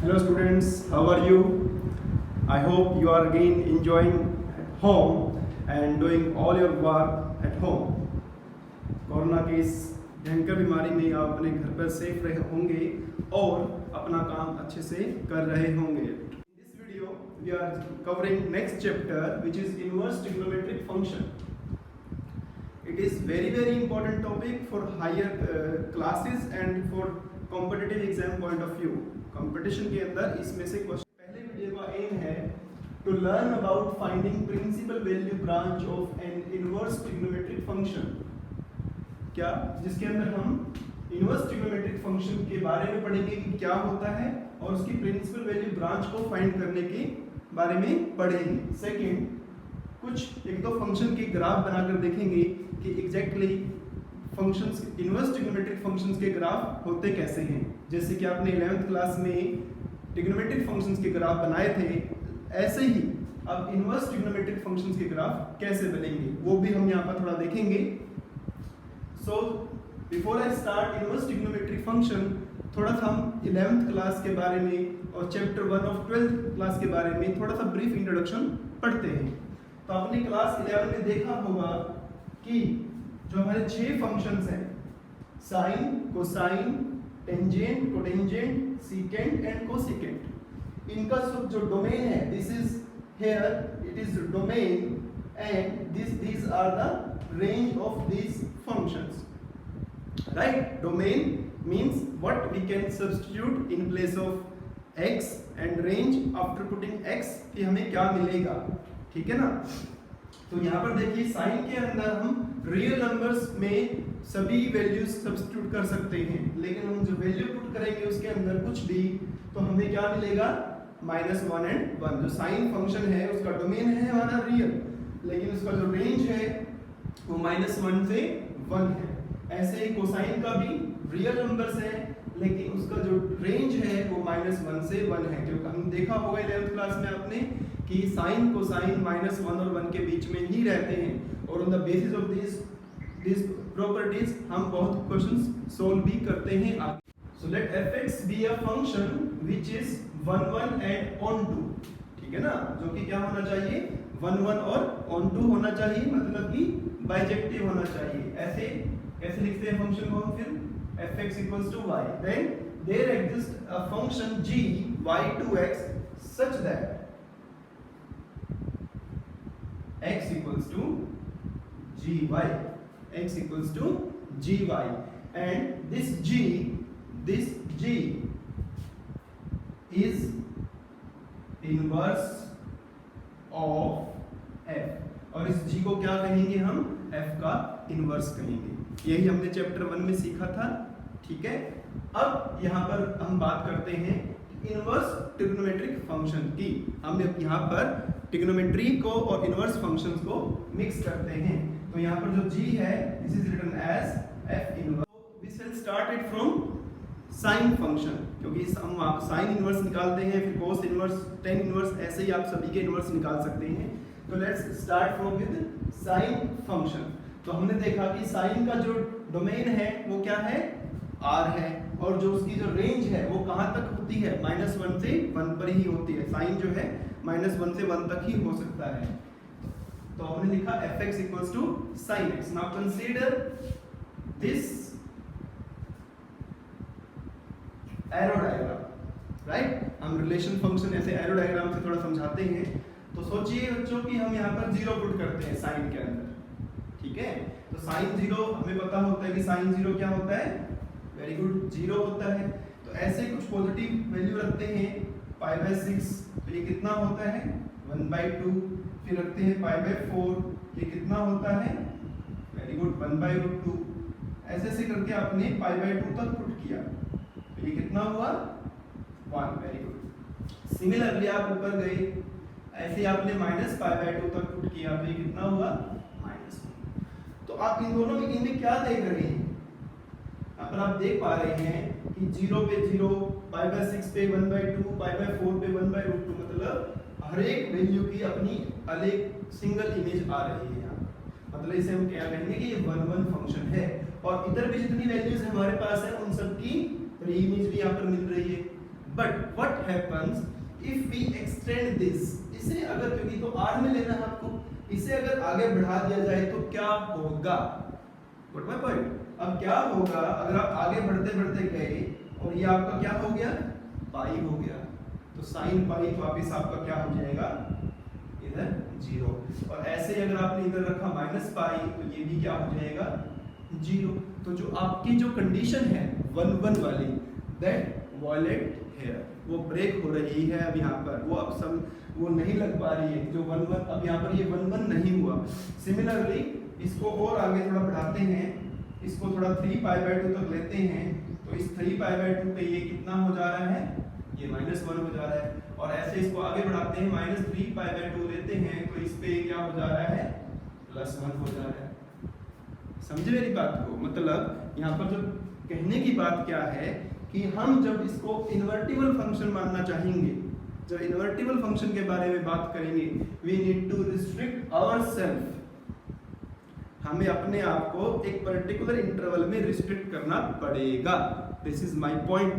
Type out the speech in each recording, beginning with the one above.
Hello students, how are you? I hope you are again enjoying at home and doing all your work at home. Corona के इस भयंकर बीमारी में आप अपने घर पर सेफ रहे होंगे और अपना काम अच्छे से कर रहे होंगे. In this video, we are covering next chapter, which is inverse trigonometric function. It is very important topic for higher classes and for competitive exam point of view. Competition के अंदर इसमें से क्वेश्चन पहले वीडियो का aim है to learn about finding principal value branch of an inverse trigonometric function. क्या जिसके अंदर हम इनवर्स ट्रिग्नोमेट्रिक फंक्शन के बारे में पढ़ेंगे कि क्या होता है और उसकी प्रिंसिपल वैल्यू ब्रांच को फाइंड करने के बारे में पढ़ेंगे. सेकंड, कुछ एक दो फंक्शन के ग्राफ बनाकर देखेंगे कि exactly functions inverse trigonometric functions के ग्राफ होते कैसे हैं. जैसे कि आपने 11th क्लास में ट्रिग्नोमेट्रिक फंक्शंस के ग्राफ बनाए थे, ऐसे ही अब इनवर्स ट्रिग्नोमेट्रिक फंक्शंस के ग्राफ कैसे बनेंगे वो भी हम यहाँ पर थोड़ा देखेंगे. So before I start inverse trigonometric function, थोड़ा सा हम 11th क्लास के बारे में और चैप्टर 1 ऑफ 12th क्लास के बारे में थोड़ा सा ब्रीफ इंट्रोडक्शन पढ़ते हैं. तो आपने क्लास 11 में देखा होगा कि जो हमारे 6 फंक्शंस हैं, sine, cosine, tangent, cotangent, secant and cosecant, इनका जो डोमेन है, this is here it is domain and these are the range of these functions, right? Domain means what we can substitute in place of x and range after putting x कि हमें क्या मिलेगा. ठीक है ना. तो यहाँ पर देखिए साइन के अंदर हम रियल नंबर्स में सभी वैल्यूज सब्स्टिट्यूट कर सकते हैं, लेकिन हम जो वैल्यू पुट करेंगे उसके अंदर कुछ भी तो हमें क्या मिलेगा, -1 एंड 1. जो साइन फंक्शन है उसका डोमेन है हमारा रियल, लेकिन उसका जो रेंज है वो -1 से 1 है. ऐसे ही कोसाइन का भी रियल नंबर्स है, लेकिन उसका जो रेंज है वो -1 से 1 है. क्योंकि हम देखा होगा 11th क्लास में आपने कि साइन कोसाइन -1 और 1 के बीच में ही रहते हैं, और on the basis of this properties हम बहुत क्वेश्चंस सोल्व भी करते हैं. So let fx be a function which is 1 1 and on 2. ठीक है ना, जो कि क्या होना चाहिए, 1 1 और ऑन 2 होना चाहिए, मतलब कि बाइजेक्टिव होना चाहिए. ऐसे कैसे लिखते हैं फंक्शन को हम फिर, fx equals to y, then there exists a function g y2x such that x equals to gy, x equals to gy, and this g is inverse of f, और इस g को क्या कहेंगे हम, f का इनवर्स कहेंगे. यही हमने चैप्टर 1 में सीखा था. ठीक है. अब यहाँ पर हम बात करते हैं इनवर्स ट्रिग्नोमेट्रिक फंक्शन की. हमने यहाँ पर ट्रिग्नोमेट्री को और इनवर्स फंक्शंस को मिक्स करते हैं. तो यहाँ पर जो g है, this is written as f inverse. We will start it from sine function, क्योंकि हम आप साइन इनवर्स निकालते हैं, फिर कोस इनवर्स, टेन इनवर्स, ऐसे ही आप सभी के इनवर्स निकाल सकते हैं. तो let's start from with sine function. तो हमने देखा कि साइन का जो डोमेन है वो क्या है, r है, और जो उसकी जो रेंज है वो कहाँ तक होती है, -1 से 1 पर ही होती है. साइन जो है -1 से 1 तक ही हो सकता है. तो हमने लिखा fx equals to sin x. Now consider this arrow diagram, right. हम रिलेशन फंक्शन ऐसे एरो डायग्राम से थोड़ा समझाते हैं. तो सोचिए बच्चों कि हम यहाँ पर 0 पुट करते हैं साइन के अंदर. ठीक है. तो साइन 0 हमें पता होता है कि साइन 0 क्या होता है, वेरी गुड, 0 होता है. तो ऐसे कुछ पॉजिटिव वैल्यू रखते हैं, π/6, तो ये कितना होता है, 1/2. फिर रखते हैं π/4, ये कितना होता है, वेरी गुड, 1/√2. ऐसे ऐसे करके आपने π/2 तक पुट किया, तो ये कितना हुआ, 1. Very good. सिमिलरली आप ऊपर गए, ऐसे आपने -π/2 तक पुट किया, तो ये कितना हुआ, -1. तो आप इन दोनों में इनमें क्या देख रहे हैं, यहाँ पर आप देख पा रहे हैं कि 0 पे 0, π/6 पे 1/2, π/4 पे 1/√2, मतलब हर एक वैल्यू की अपनी अलग सिंगल इमेज आ रही है यहाँ. मतलब इसे हम क्या कहेंगे कि ये 1 1 फंक्शन है, और इधर भी जितनी वैल्यूज हमारे पास है उन सब की री इमेज भी यहाँ पर मिल रही है. But what happens if we extend this, इसे अगर, क्योंकि तो r में लेना है आपको, इसे अगर आगे बढ़ा दिया जाए तो क्या होगा? What my point? अब क्या होगा अगर आप आगे बढ़ते बढ़ते गए और ये आपका क्या हो गया, पाई हो गया, तो साइन पाई वापस आपका क्या हो जाएगा, इधर 0। और ऐसे ही अगर आपने इधर रखा माइनस पाई तो ये भी क्या हो जाएगा, 0। तो जो आपकी जो कंडीशन है 1 1 वाली, दैट वॉयलेट हेयर, वो ब्रेक हो रही है अब यहाँ पर, वो अब सब वो नहीं लग पा रही है, जो 1 1 अब यहाँ पर ये 1 1 नहीं हुआ। सिमिलरली इसको और आगे थोड़ा बढ़ाते हैं, इसको थोड़ा 3 पाई बाय 2 तक लेते हैं, तो इस 3 पाई बाय 2 पे ये कितना हो जा रहा है, ये -1 हो जा रहा है। और ऐसे इसको आगे बढ़ाते हैं, -3 पाई बाय 2 लेते हैं, तो इस पे क्या हो जा रहा है, +1 हो जा रहा है। समझे मेरी बात को? मतलब यहाँ पर जो कहने की बात क्या है कि हम जब इसको इन्वर्टिबल फंक्शन मानना चाहेंगे, जब इन्वर्टिबल फंक्शन के बारे में बात करेंगे, we need to restrict ourself, हमें अपने आप को एक पर्टिकुलर इंटरवल में रिस्ट्रिक्ट करना पड़ेगा। This is my point,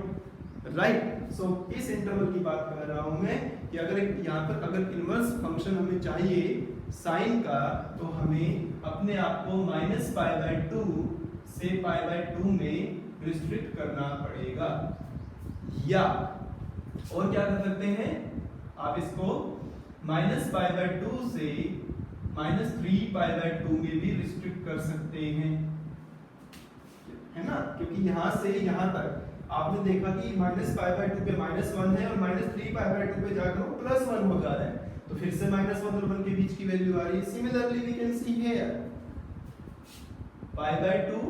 right? So इस इंटरवल की बात कर रहा हूं मैं कि अगर यहाँ पर अगर इनवर्स फंक्शन हमें चाहिए साइन का, तो हमें अपने आप को -π/2 से π/2 में रिस्ट्रिक्ट करना पड़ेगा। या और क्या कर सकते हैं आप, इसको -π/2 से -3π/2 में भी रिस्ट्रिक्ट कर सकते हैं, है ना? क्योंकि यहां से यहां तक आपने देखा कि -π/2 पे -1 है और -3π/2 पे जाकर वो +1 हो जा रहा है, तो फिर से -1 और 1 के बीच की वैल्यू आ रही है। Similarly we can see here π/2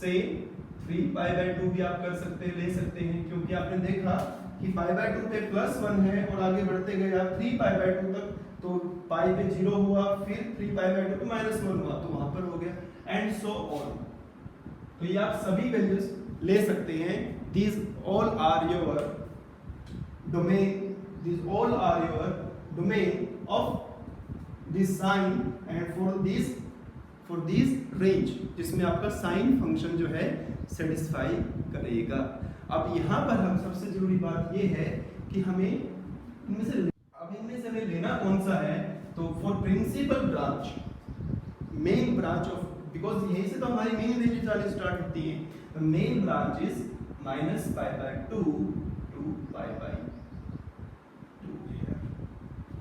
से 3π/2 भी आप कर सकते हैं, ले सकते हैं, क्योंकि आपने देखा कि π/2 पे +1 है और आगे बढ़ते गए आप 3π/2 तक, तो पाई पे 0 हुआ, फिर 3π/2 पे -1 हुआ, तो वहां पर हो गया, एंड सो ऑन। तो ये आप सभी वैल्यूज ले सकते हैं। These all are your domain, these all are your domain of this sine and for this range, जिसमें आपका साइन फंक्शन जो है सेटिस्फाई करेगा। अब यहाँ पर हम सबसे जरूरी बात ये है कि हमें इनमें से हमें लेना कौन सा है, तो for principal branch, main branch of, because यहीं से तो हमारी मेन वैल्यू स्टार्ट होती है, the main branch is -π/2 to π/2 here।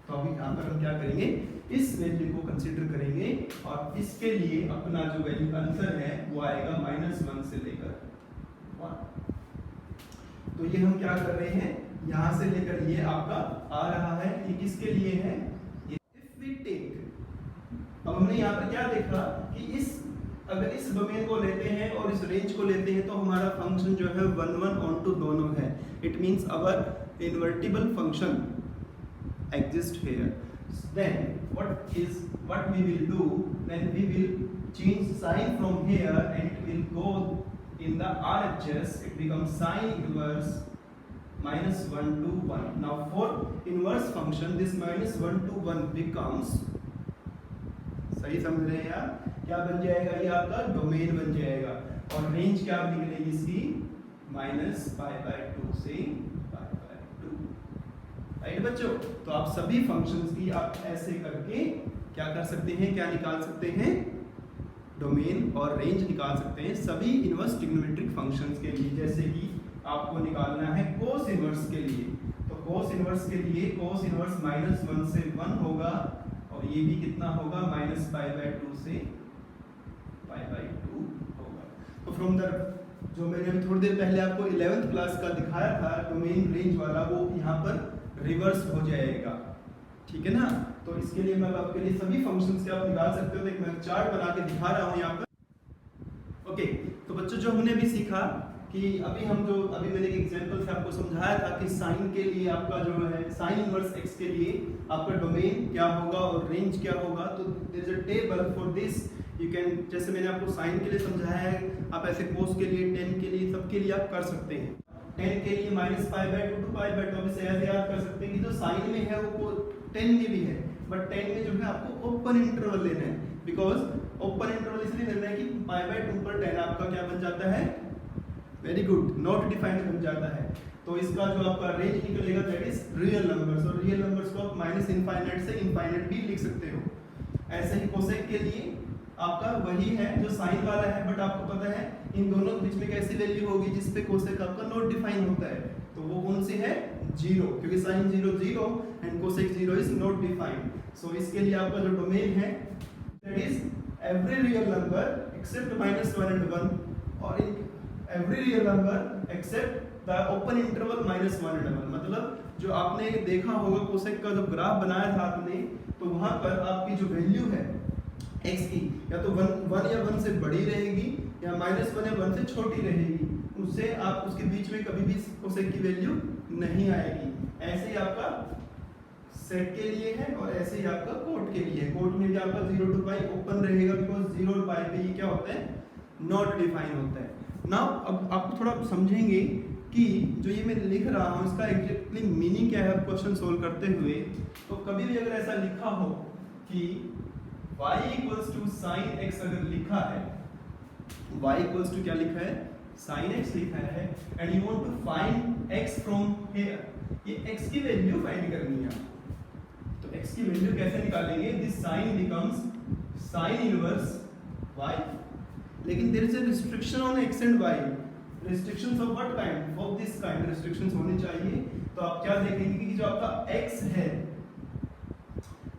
तो अभी यहाँ पर हम क्या करेंगे, इस वैल्यू को कंसीडर करेंगे और इसके लिए अपना जो वैल्यू आंसर है वो आएगा -1 से लेकर 1। तो ये हम क्या कर रहे हैं, यहाँ से लेकर ये आपका आ रहा है, ये किसके लिए है, इफ वी टेक। अब हमने यहाँ पर क्या देखा कि अगर इस डोमेन को लेते हैं और इस रेंज को लेते हैं, तो हमारा फंक्शन जो है 1 1 onto दोनों है। It means our invertible function exist here. Then what we will do, then we will change sign from here and it will go in the RHS, it becomes sine inverse -1 to 1। now for inverse function this -1 to 1 becomes, सही समझ रहे हैं यार, क्या बन जाएगा, ये आपका डोमेन बन जाएगा, और रेंज क्या निकलेगी इसकी, -π/2 से π/2, राइट बच्चों? तो आप सभी फंक्शंस की आप ऐसे करके क्या कर सकते हैं, क्या निकाल सकते हैं, डोमेन और रेंज निकाल सकते हैं सभी इनवर्स ट्रिग्नोमेट्रिक फंक्शंस के लिए। जैसे कि आपको निकालना है कोस इनवर्स के लिए, तो कोस इनवर्स के लिए कोस इनवर्स -1 से 1 होगा, और ये भी कितना होगा, -π/2 से π/2 होगा। तो फ्रॉम द, जो मैंने अभी थोड़ी देर पहले आपको 11th क्लास का दिखाया था डोमेन रेंज वाला, वो यहाँ पर रिवर्स हो जाएगा, ठीक है ना? तो इसके लिए मैं आपके लिए सभी फंक्शंस के आप निकाल सकते हो, तो एक मैं चार्ट बना के दिखा रहा हूँ यहाँ पर। ओके, तो बच्चों जो हमने भी सीखा कि अभी मैंने एक एग्जांपल से आपको समझाया था कि साइन के लिए आपका जो है साइन इनवर्स x के लिए आपका डोमेन क्या होगा और रेंज क्या होगा। तो there is a table for this, you can, जैसे मैंने आपको साइन के लिए समझाया है, आप ऐसे कोस के लिए, टेन के लिए, सबके लिए आप कर सकते हैं। 10 के लिए -π/2 to π/2 से ऐसे याद कर सकते हैं कि जो साइन में है वो 10 में भी है, बट 10 में जो है आपको ओपन इंटरवल लेना है, बिकॉज ओपन इंटरवल इसलिए लेना है कि π/2 पर 10 आपका क्या बन जाता है, वेरी गुड, नॉट डिफाइंड बन जाता है। तो इसका जो आपका रेंज निकलेगा दैट इज रियल नंबर्स, और रियल नंबर्स को आप माइनस इनफाइनाइट से इनफाइनाइट भी लिख सकते हो। ऐसे ही कोसेक के लिए आपका वही है जो साइन वाला है, बट आपको पता है इन दोनों के बीच में कैसी वैल्यू होगी जिस पे कोसेक आपका नॉट डिफाइन होता है, तो वो कौन सी है, 0, क्योंकि sine 0 0 and cosec 0 is not defined. So इसके लिए आपका जो डोमेन है that is every real number except -1 and 1, और in every real number except the open interval -1 and 1। मतलब जो आपने देखा होगा कोसेक का जो ग्राफ बनाया था आपने, तो वहां पर आपकी जो वैल्यू है x की या तो 1 या 1 से बड़ी रहेगी या -1 या 1 से छोटी रहेगी, उससे आप उसके बीच में कभी भी कोसेक की वैल्यू नहीं आएगी। ऐसे ही आपका सेक के लिए है और ऐसे ही आपका कोट के लिए है। कोट में भी आपका 0 to पाई ओपन रहेगा, बिकॉज 0 to पाई पे ये क्या होता है, नॉट डिफाइन होता है। नाउ अब आपको थोड़ा समझेंगे कि जो ये मैं लिख रहा हूँ इसका एग्जैक्टली मीनिंग क्या है क्वेश्चन सोल्व करते हुए। तो कभी भी अगर ऐसा लिखा हो कि y equals to sine x अगर लिखा है, y इक्वल्स टू क्या लिखा है, साइन x लिखा है, and you want to find x from here, ये x की वैल्यू फाइंड करनी है। तो x की वैल्यू कैसे निकालेंगे, this sine becomes sine inverse y, लेकिन there is a restriction on x and y। Restrictions of what kind, of this kind restrictions होनी चाहिए। तो आप क्या देखेंगे कि जो आपका x है,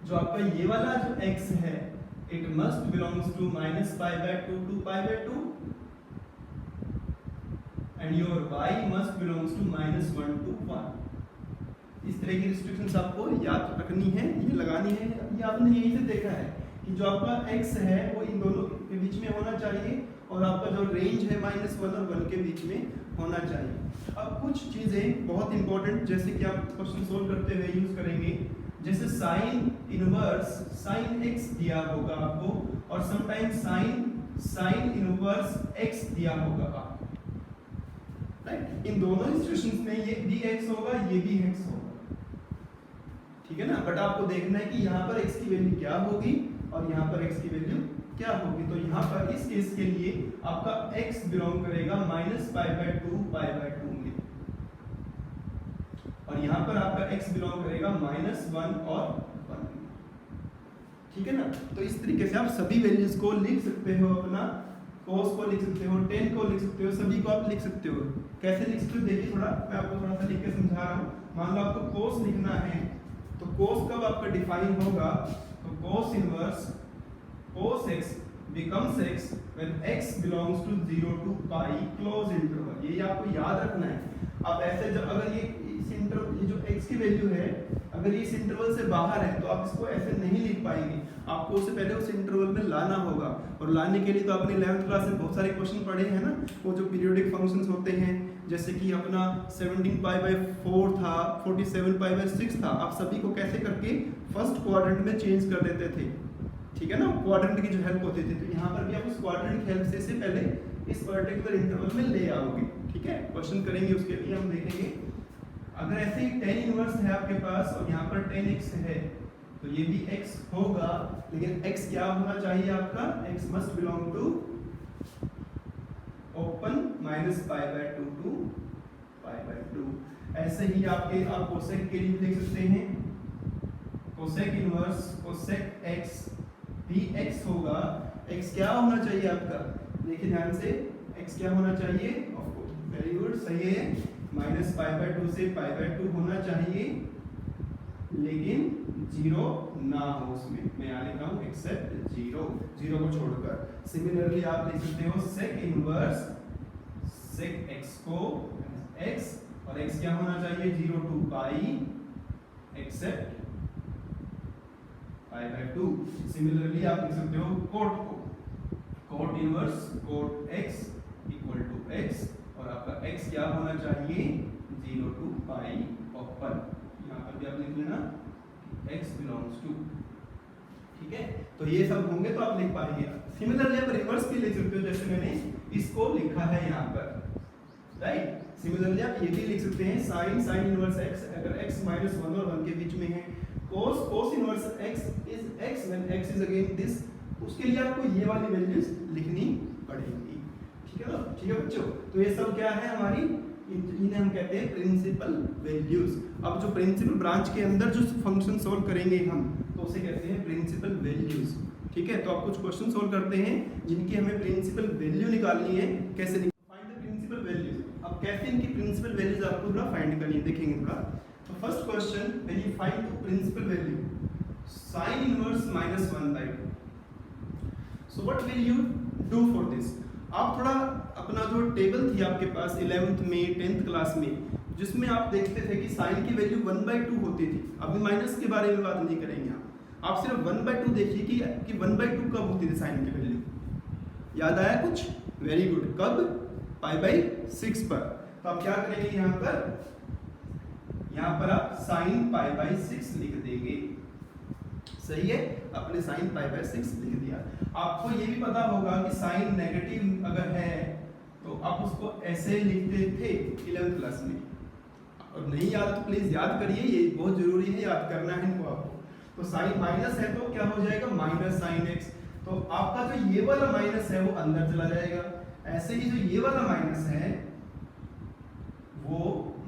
जो आपका ये वाला जो x है, it must belongs to -π/2 to π/2 and your y must belongs to -1 to 1। इस तरह की रिस्ट्रिक्शंस आपको याद रखनी है, ये लगानी है। ये आपने यहीं से देखा है कि जो आपका x है वो इन दोनों के बीच में होना चाहिए, और आपका जो रेंज है -1 और 1 के बीच में होना चाहिए। अब कुछ चीजें बहुत इंपॉर्टेंट जैसे कि आप क्वेश्चन सोल्व करते हुए यूज करेंगे, जैसे साइन इनवर्स साइन x दिया होगा आपको, और समटाइम साइन इनवर्स x दिया होगा आपको, राइट। इन दोनों सिचुएशंस में ये भी x होगा, ये भी x होगा, ठीक है ना। बट आपको देखना है कि यहाँ पर x की वैल्यू क्या होगी और यहाँ पर x की वैल्यू क्या होगी। तो यहाँ पर इस केस के लिए आपका x बिलोंग करेगा -π/2 π/2 में, और यहाँ पर आपका x बिलोंग करेगा -1 और 1 में, ठीक है ना। तो इस तरीके से आप सभी वैल्यूज को लिख सकते हो, अपना cos को लिख सकते हो, tan को लिख सकते हो, सभी को आप लिख सकते हो। कैसे लिख सकते हो देखिए, थोड़ा मैं आपको थोड़ा सा लिख के समझा रहा हूँ। मान लो आपको cos लिखना है, तो cos कब आपका डिफाइन होगा, तो cos inverse cos x becomes x when x belongs to 0 to pi close interval। ये आपको याद रखना है। अब ऐसे जब अगर ये इस इंटरवल, ये जो x की वैल्यू है अगर ये इस इंटरवल से बाहर है तो आप इसको ऐसे नहीं लिख पाएंगे, आपको उससे पहले उस इंटरवल में लाना होगा। और लाने के लिए तो आपने 11th क्लास में बहुत सारे क्वेश्चन पढ़े हैं ना, वो जो पीरियोडिक फंक्शंस होते हैं, जैसे कि अपना 17π/4 था, 47π/6 था। आप सभी को कैसे करके फर्स्ट क्वाड्रेंट में चेंज कर देते थे, ठीक है ना, क्वाड्रेंट की जो हेल्प होती थी। तो यहाँ पर भी आप उस क्वाड्रेंट की हेल्प से पहले इस पर्टिकुलर इंटरवल में ले आओगे, ठीक है। क्वेश्चन करेंगे उसके लिए हम देखेंगे, अगर ऐसे ही tan इनवर्स है आपके पास और यहाँ पर tan x है, तो ये भी x होगा, लेकिन x क्या होना चाहिए आपका, x must belong to open -π/2 to π/2। ऐसे ही आपके आप कोसेक के लिए लिख सकते हैं, कोसेक इनवर्स कोसेक x भी x होगा। x क्या होना चाहिए आपका, देखिए ध्यान से, x क्या होना चाहिए, ऑफ कोर्स वेरी गुड, सही है, -π/2 से π/2 होना चाहिए, लेकिन 0 ना हो उसमें। मैं यहाँ लिखा हूँ एक्सेप्ट 0 को छोड़कर। सिमिलरली आप लिख सकते हो सेक इनवर्स सेक x को x, और x क्या होना चाहिए, 0 to पाई एक्सेप्ट π/2। सिमिलरली आप लिख सकते हो कोट को, cot inverse cot x equal to x, और आपका x क्या होना चाहिए, 0 to पाई ओपन। यहाँ पर भी आप लिख लेना x बिलोंग्स टू, ठीक है। तो ये सब होंगे तो आप लिख पाएंगे। सिमिलरली आप रिवर्स भी लिख सकते हो, जैसे मैंने इसको लिखा है यहाँ पर, राइट। सिमिलरली आप ये भी लिख सकते हैं, साइन इनवर्स x अगर x -1 और 1 के बीच में है, cos inverse x is x when x is again this, उसके लिए आपको ये वाली वैल्यूज लिखनी पड़ेगी, ठीक है ना, ठीक है बच्चों। तो ये सब क्या है, हमारी इन्हें हम कहते हैं प्रिंसिपल वैल्यूज। अब जो प्रिंसिपल ब्रांच के अंदर जो फंक्शन सोल्व करेंगे हम, तो उसे कहते हैं प्रिंसिपल वैल्यूज। ठीक है, तो आप कुछ क्वेश्चन सोल्व करते हैं जिनकी हमें प्रिंसिपल वैल्यू निकालनी है। कैसे फाइंड द प्रिंसिपल वैल्यूज। अब कैसे इनकी प्रिंसिपल वैल्यूज आपको थोड़ा फाइंड करनी है, देखेंगे थोड़ा। तो first question, when you find the principal value sin inverse -1/2, so what will you do for this. आप थोड़ा अपना जो टेबल थी आपके पास 11th में 10th क्लास में, जिसमें आप देखते थे कि साइन की वैल्यू 1/2 होती थी। अभी माइनस के बारे में बात नहीं करेंगे आप सिर्फ 1/2 देखिए कि 1/2 कब होती थी साइन की वैल्यू। याद आया कुछ? Very good. कब? π/6 पर। तो आप क्या करेंगे यहाँ पर आप साइन π/6 लिख देंगे। सही है, अपने साइन π/6 लिख दिया। आपको ये भी पता होगा कि साइन नेगेटिव अगर है तो आप उसको ऐसे लिखते थे 11th क्लास में। और नहीं याद तो प्लीज याद करिए, ये बहुत जरूरी है, याद करना है इनको आपको। तो साइन माइनस है तो क्या हो जाएगा? Minus sine x। तो आपका जो ये वाला माइनस है वो अंदर चला जाएगा। ऐसे ही जो ये वाला माइनस है वो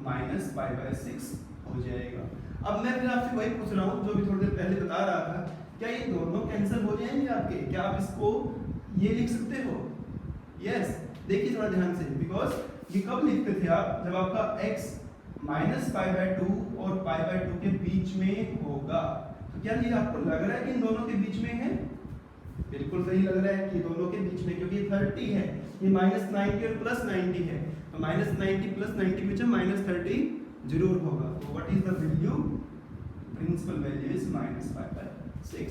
-π/6 हो जाएगा। अब मैं फिर आपसे वही पूछ रहा हूँ जो भी थोड़ी देर पहले बता रहा था, क्या ये दोनों कैंसिल हो जाएंगे आपके? क्या आप इसको ये लिख सकते हो? यस, देखिए थोड़ा ध्यान से, बिकॉज ये कब लिखते थे आप? जब आपका x -π/2 और π/2 के बीच में होगा। तो क्या ये आपको लग रहा है कि इन दोनों के बीच में है? बिल्कुल सही लग रहा है कि दोनों के बीच में, क्योंकि 30 है, ये -90 और +90 है। तो -90 +90 के बीच में -30 जरूर होगा। तो what is the value? Principal value is -π/6।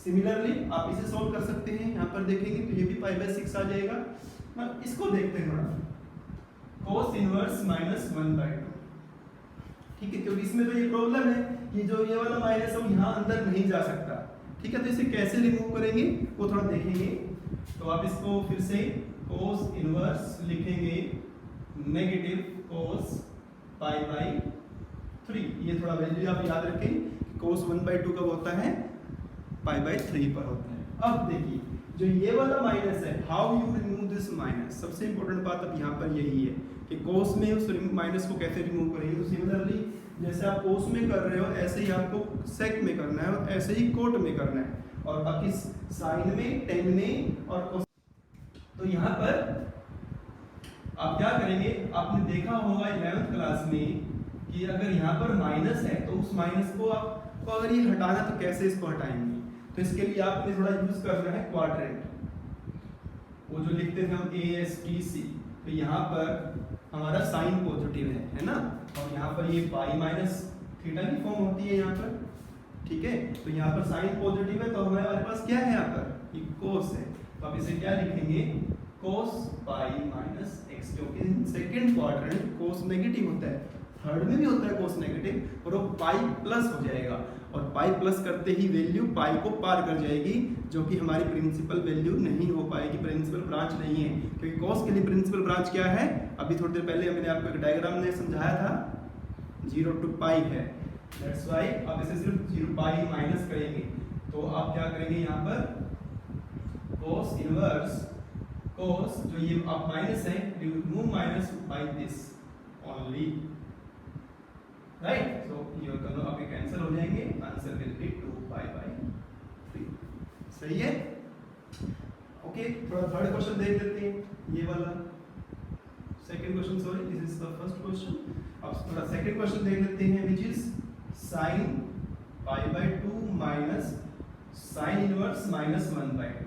Similarly आप इसे सॉल्व कर सकते हैं। यहाँ पर देखेंगे तो ये भी π/6 आ जाएगा। मतलब इसको देखते हैं थोड़ा, cos इनवर्स -1/2। ठीक है, क्योंकि इसमें तो ये प्रॉब्लम है कि जो ये वाला माइनस है वो यहाँ अंदर नहीं जा सकता। ठीक है, तो इसे कैसे रिमूव करेंगे वो थोड़ा देखेंगे। तो आप इसको फिर से cos इनवर्स लिखेंगे नेगेटिव cos π/3। ये थोड़ा वैल्यू आप याद रखें, cos 1/2 कब होता है? π/3 पर होता है। अब देखिए जो ये वाला माइनस है, how you remove this minus. सबसे इंपॉर्टेंट बात अब यहाँ पर यही है कि cos में उस माइनस को कैसे रिमूव करेंगे। तो सिमिलरली जैसे आप cos में कर रहे हो ऐसे ही आपको sec में करना है और ऐसे ही cot में करना है, और बाकी साइन में, tan में और cos। तो यहाँ पर आप क्या करेंगे? आपने देखा होगा 11th क्लास में कि अगर यहाँ पर माइनस है तो उस माइनस को आपको अगर ये हटाना तो कैसे इसको हटाएंगे? तो इसके लिए आपने थोड़ा यूज करना है क्वाड्रेंट। वो जो लिखते थे हम ASTC। तो यहाँ पर हमारा साइन पॉजिटिव है ना, और यहाँ पर ये π-θ की फॉर्म होती है यहाँ पर। ठीक है, तो यहाँ पर साइन पॉजिटिव है तो हमारे पास क्या है यहाँ पर? ये cos है। तो आप इसे क्या लिखेंगे? cos π-x, क्योंकि सेकंड क्वाड्रेंट cos नेगेटिव होता है, थर्ड में भी होता है cos नेगेटिव, और वो पाई प्लस हो जाएगा। और पाई प्लस करते ही वैल्यू पाई को पार कर जाएगी, जो कि हमारी प्रिंसिपल वैल्यू नहीं हो पाएगी, प्रिंसिपल ब्रांच नहीं है। क्योंकि cos के लिए प्रिंसिपल ब्रांच क्या है? अभी थोड़ी देर पहले मैंने आपको एक डायग्राम में समझाया था, 0 to π है। दैट्स व्हाई आप इसे सिर्फ 0 π माइनस करेंगे। तो आप क्या करेंगे यहाँ पर? cos इनवर्स cos, जो ये आप माइनस है, remove minus by this only, right. So ये दोनों आपके कैंसिल हो जाएंगे, आंसर विल बी 2π/3। सही है? ओके, थोड़ा थर्ड क्वेश्चन देख लेते हैं, ये वाला second question, sorry this is the first question. अब थोड़ा सेकंड क्वेश्चन देख लेते हैं, which is sin π/2 minus sin inverse -1/2।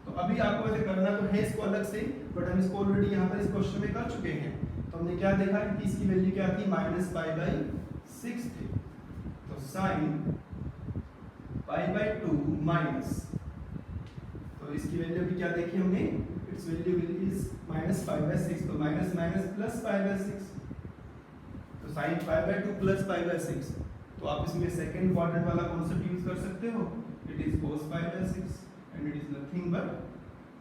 तो अभी आपको वैसे करना तो है इसको अलग से, बट हम इसको ऑलरेडी यहाँ पर इस क्वेश्चन में कर चुके हैं। तो हमने क्या देखा कि इसकी वैल्यू क्या थी? -π/6 थी। तो sin π/2 माइनस, तो इसकी वैल्यू भी क्या देखी हमने? Its value is -π/6। तो माइनस माइनस प्लस π/6, तो sin π/2 प्लस π/6। तो आप इसमें सेकंड क्वाड्रेंट वाला कॉन्सेप्ट यूज कर सकते हो। It is cos π/6 and it is nothing but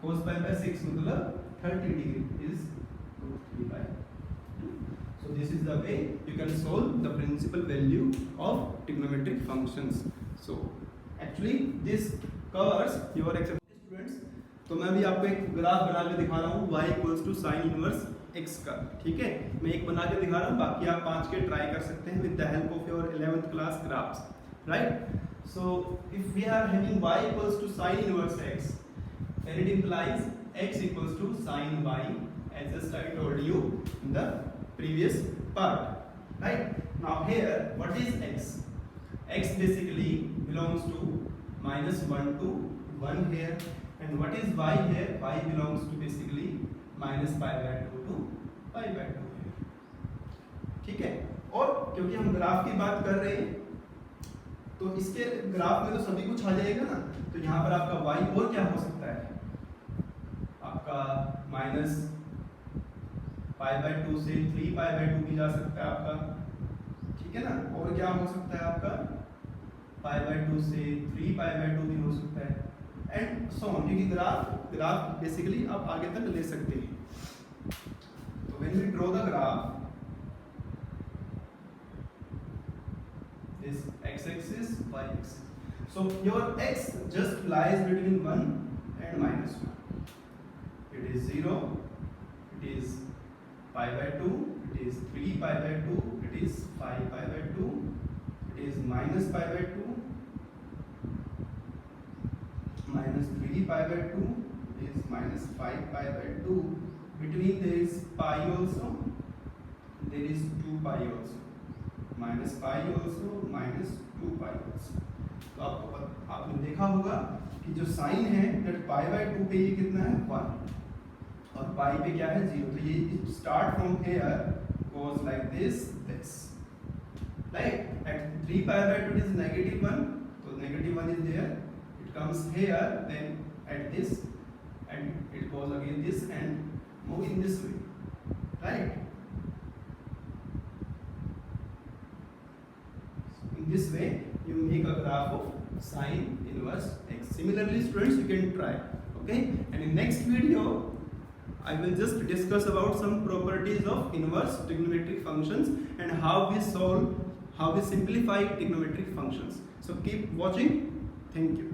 cos π/6 मतलब 30 degree is √3/2. So this is the way you can solve the principal value of trigonometric functions. So actually this covers your example students. तो मैं भी आपको एक graph बना के दिखा रहा हूँ y = sin इनवर्स x का, ठीक है। मैं एक बना के दिखा रहा हूँ, बाकी आप 5 के ट्राई कर सकते हैं with the help of your 11th class graphs, right. So if we are having y equals to sin inverse x, then it implies x equals to sin y, as just I told you in the previous part, right? Now here what is x? X basically belongs to -1 to 1 here, and what is y here? Y belongs to basically -π/2 to π/2 here, ठीक है। और क्योंकि हम graph की बात कर रहे हैं तो इसके ग्राफ में तो सभी कुछ आ जाएगा ना, तो यहाँ पर आपका y और क्या हो सकता है, आपका -π/2 से 3π/2 भी जा सकता है आपका, ठीक है ना। और क्या हो सकता है आपका π/2 से 3π/2 भी हो सकता है, एंड सो ऑन, क्योंकि ग्राफ बेसिकली आप आगे तक ले सकते हैं। तो when we draw the graph, this x-axis, y-axis, so your x just lies between 1 and -1. It is 0, it is π/2, it is 3π/2, it is 5π/2, it is -π/2, -3π/2, it is -5π/2. Between there is pi also, there is 2π also, -π also, -2π also. तो आपने देखा होगा कि जो sign है that π/2 पे ये कितना है 1, और पाई पे क्या है 0, तो ये start from here goes like this, right. At 3π/2 is -1, तो -1 is there, it comes here, then at this, and it goes again this and move in this way, right. In this way you make a graph of sin inverse x. Similarly students, you can try, okay, and in next video I will just discuss about some properties of inverse trigonometric functions and how we simplify trigonometric functions. So keep watching. Thank you.